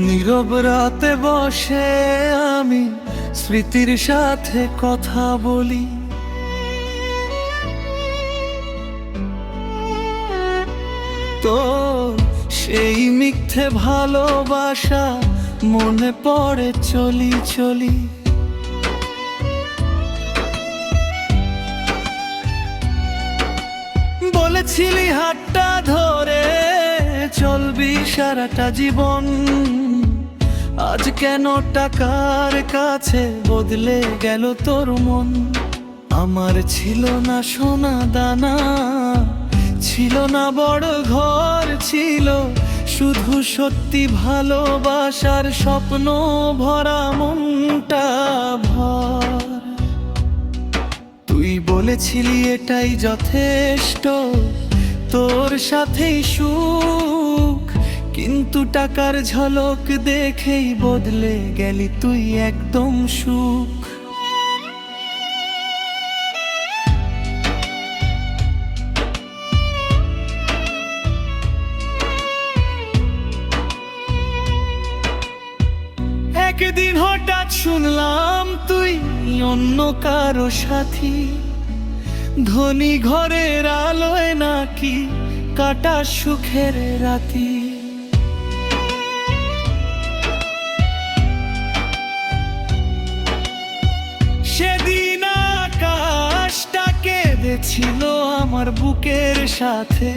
নীরব রাতে বসে আমি স্মৃতির সাথে কথা বলি, তো সেই মিথ্যে ভালোবাসা মনে পড়ে চলি চলি। বলেছিলি হাতটা ধরে চলবি সারাটা জীবন, আজ কেন টাকার কাছে বদলে গেল তোর মন? আমার ছিল না সোনা দানা, ছিল না বড় ঘর, ছিল শুধু সত্যি ভালোবাসার স্বপ্ন ভরা মনটা ভর। তুই বলেছিলি এটাই যথেষ্ট, তোর সাথেই সুখ, কিন্তু টাকার ঝলক দেখেই বদলে গেলি তুই একদম সুখ। একদিন হঠাৎ শুনলাম তুই অন্য কারো সাথী, ধনী ঘরের আলোয় নাকি কাটা সুখের রাতি। সেদিন আকাশটা কেঁদেছিল আমার বুকের সাথে,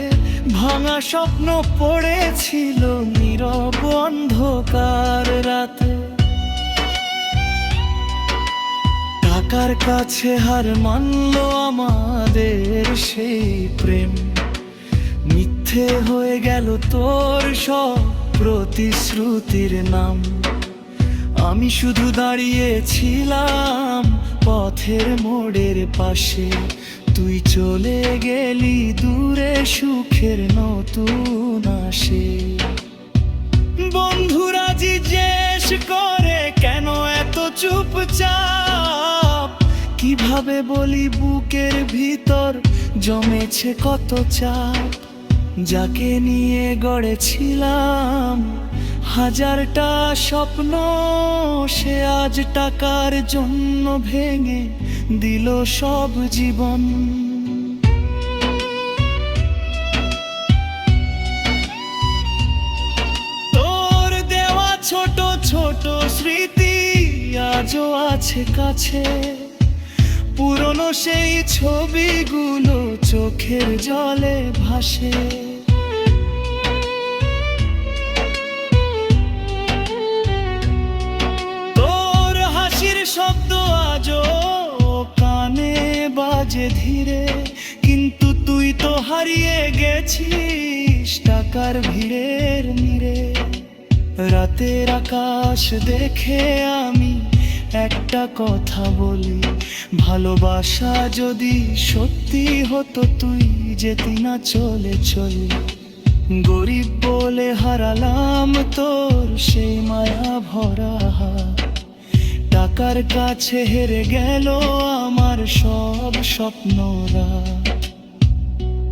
ভাঙা স্বপ্ন পড়েছিল নীরব অন্ধকার রাতে। টাকার কাছে হার মানলো আমাদের সেই প্রেম, মিথ্যে হয়ে গেল তোর সব প্রতিশ্রুতির নাম। আমি শুধু দাঁড়িয়েছিলাম পথের মোড়ের পাশে, তুই চলে গেলি দূরে সুখের নতুন আসে। বন্ধুরা জিজ্ঞেস করে কেন এত চুপচাপ, কিভাবে বলি বুকের ভিতর জমেছে কত চাপ। যাকে নিয়ে গড়েছিলাম হাজারটা স্বপ্ন, সে আজ টাকার জন্য ভেঙে দিল সব জীবন। তোর দেওয়া ছোট ছোট স্মৃতি আজও আছে কাছে, পুরনো সেই ছবিগুলো চোখের জলে ভাসে। তোর হাসির শব্দ আজও কানে বাজে ধীরে, কিন্তু তুই তো হারিয়ে গেছিস টাকার ভিড়ের নীড়ে। রাতের আকাশ দেখে আমি একটা কথা বলি, ভালোবাসা যদি সত্যি হতো তুই যেতি না চলে চলি। গরিব বলে হারালাম তোর সেই মায়া ভরা হাত, টাকার কাছে হেরে গেল আমার সব স্বপ্নরা।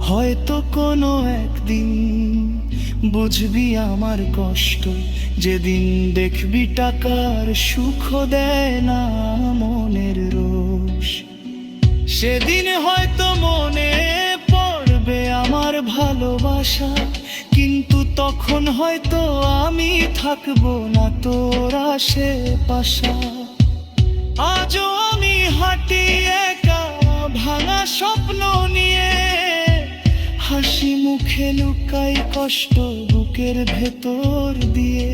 হয়তো কোনো একদিন বুঝবি আমার কষ্ট, যেদিন দেখবি টাকার সুখ দেয় না মনের রোষ। সেদিন হয়তো মনে পড়বে আমার ভালোবাসা, কিন্তু তখন হয়তো আমি থাকবো না তোর আশেপাশে। আজও আমি হাঁটি একা ভাঙা স্বপ্ন নিয়ে, হাসি মুখে লুকাই কষ্ট বুকের ভেতর দিয়ে।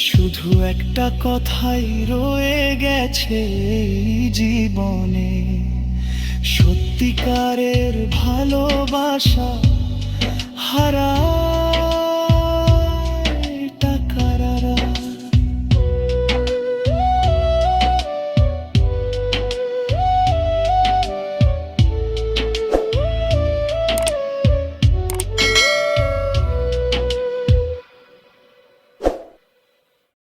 শুধু একটা কথাই রয়ে গেছে এই জীবনে, সত্যিকারের ভালোবাসা হারা